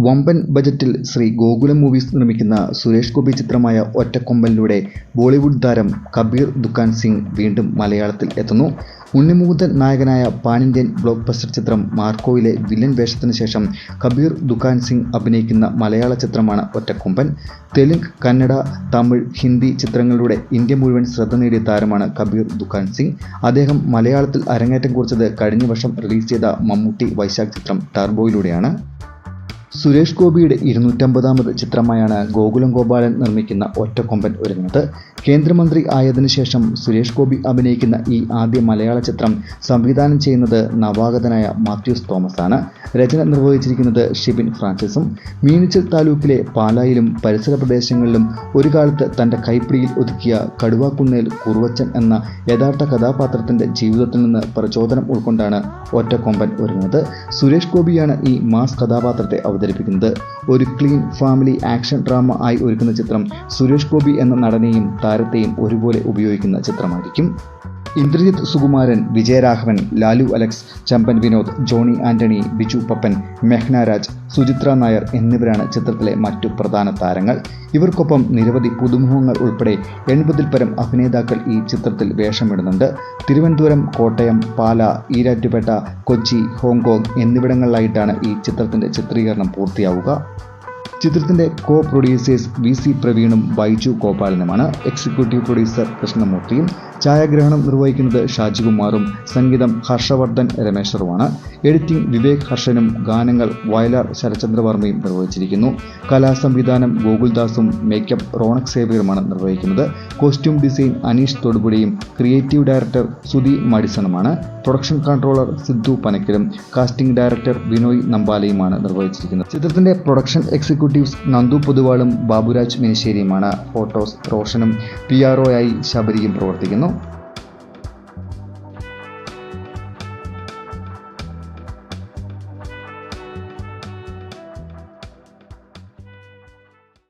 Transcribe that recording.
വമ്പൻ ബജറ്റിൽ ശ്രീ ഗോകുലം മൂവീസ് നിർമ്മിക്കുന്ന സുരേഷ് ഗോപി ചിത്രമായ ഒറ്റക്കൊമ്പനിലൂടെ ബോളിവുഡ് താരം കബീർ ദുക്കാൻ സിംഗ് വീണ്ടും മലയാളത്തിൽ എത്തുന്നു. ഉണ്ണി മുകുന്ദൻ നായകനായ പാൻ ഇന്ത്യൻ ബ്ലോക്ക് ബസ്റ്റർ ചിത്രം മാർക്കോയിലെ വില്ലൻ വേഷത്തിനു ശേഷം കബീർ ദുക്കാൻ സിംഗ് അഭിനയിക്കുന്ന മലയാള ചിത്രമാണ് ഒറ്റക്കൊമ്പൻ. തെലുങ്ക്, കന്നഡ, തമിഴ്, ഹിന്ദി ചിത്രങ്ങളിലൂടെ ഇന്ത്യ മുഴുവൻ ശ്രദ്ധ നേടിയ താരമാണ് കബീർ ദുക്കാൻ സിംഗ്. അദ്ദേഹം മലയാളത്തിൽ അരങ്ങേറ്റം കുറിച്ചത് കഴിഞ്ഞ വർഷം റിലീസ് ചെയ്ത മമ്മൂട്ടി വൈശാഖ് ചിത്രം ടർബോയിലൂടെയാണ്. സുരേഷ് ഗോപിയുടെ 250ാമത് ചിത്രമായാണ് ഗോകുലം ഗോപാലൻ നിർമ്മിക്കുന്ന ഒറ്റക്കൊമ്പൻ ഒരുങ്ങുന്നത്. കേന്ദ്രമന്ത്രി ആയതിനു ശേഷം സുരേഷ് ഗോപി അഭിനയിക്കുന്ന ഈ ആദ്യ മലയാള ചിത്രം സംവിധാനം ചെയ്യുന്നത് നവാഗതനായ മാത്യൂസ് തോമസ് ആണ്. രചന നിർവഹിച്ചിരിക്കുന്നത് ഷിബിൻ ഫ്രാൻസിസും. മീനച്ചിൽ താലൂക്കിലെ പാലായിലും പരിസര പ്രദേശങ്ങളിലും ഒരു കാലത്ത് തൻ്റെ കൈപ്പിടിയിൽ ഒതുക്കിയ കടുവാക്കുന്നേൽ കുറുവച്ചൻ എന്ന യഥാർത്ഥ കഥാപാത്രത്തിൻ്റെ ജീവിതത്തിൽ നിന്ന് പ്രചോദനം ഉൾക്കൊണ്ടാണ് ഒറ്റക്കൊമ്പൻ ഒരുങ്ങുന്നത്. സുരേഷ് ഗോപിയാണ് ഈ മാസ് കഥാപാത്രത്തെ അവതരിപ്പിക്കുന്നത്. ഒരു ക്ലീൻ ഫാമിലി ആക്ഷൻ ഡ്രാമ ആയി ഒരുക്കുന്ന ചിത്രം സുരേഷ് ഗോപി എന്ന നടനെയും താരത്തെയും ഒരുപോലെ ഉപയോഗിക്കുന്ന ചിത്രമായിരിക്കും. ഇന്ദ്രജിത്ത് സുകുമാരൻ, വിജയരാഘവൻ, ലാലു അലക്സ്, ചമ്പൻ വിനോദ്, ജോണി ആന്റണി, ബിജു പപ്പൻ, മെഹ്ന രാജ്, സുചിത്ര നായർ എന്നിവരാണ് ചിത്രത്തിലെ മറ്റു പ്രധാന താരങ്ങൾ. ഇവർക്കൊപ്പം നിരവധി പുതുമുഖങ്ങൾ ഉൾപ്പെടെ 80ൽ പരം അഭിനേതാക്കൾ ഈ ചിത്രത്തിൽ വേഷമിടുന്നുണ്ട്. തിരുവനന്തപുരം, കോട്ടയം, പാല, ഈരാറ്റുപേട്ട, കൊച്ചി, ഹോങ്കോങ് എന്നിവിടങ്ങളിലായിട്ടാണ് ഈ ചിത്രത്തിൻ്റെ ചിത്രീകരണം പൂർത്തിയാവുക. ചിത്രത്തിൻ്റെ പ്രൊഡ്യൂസേഴ്സ് VC പ്രവീണും ബൈജു ഗോപാലനുമാണ്. എക്സിക്യൂട്ടീവ് പ്രൊഡ്യൂസർ കൃഷ്ണമൂർത്തിയും. ഛായാഗ്രഹണം നിർവഹിക്കുന്നത് ഷാജികുമാറും. സംഗീതം ഹർഷവർദ്ധൻ രമേശ്വറുമാണ്. എഡിറ്റിംഗ് വിവേക് ഹർഷനും. ഗാനങ്ങൾ വയലാർ ശരചന്ദ്രവർമ്മയും നിർവഹിച്ചിരിക്കുന്നു. കലാസംവിധാനം ഗോകുൽദാസും. മേക്കപ്പ് റോണക് സേവ്യറുമാണ് നിർവഹിക്കുന്നത്. കോസ്റ്റ്യൂം ഡിസൈൻ അനീഷ് തൊടുപുഴയും. ക്രിയേറ്റീവ് ഡയറക്ടർ സുധി മഡിസണുമാണ്. പ്രൊഡക്ഷൻ കൺട്രോളർ സിദ്ധു പനക്കലും. കാസ്റ്റിംഗ് ഡയറക്ടർ വിനോയ് നമ്പാലയുമാണ് നിർവഹിച്ചിരിക്കുന്നത്. ചിത്രത്തിന്റെ പ്രൊഡക്ഷൻ എക്സിക്യൂട്ടീവ്സ് നന്ദു പൊതുവാളും ബാബുരാജ് മിനിശ്ശേരിയുമാണ്. ഫോട്ടോസ് റോഷനും. PRO ആയി ശബരിയും പ്രവർത്തിക്കുന്നു.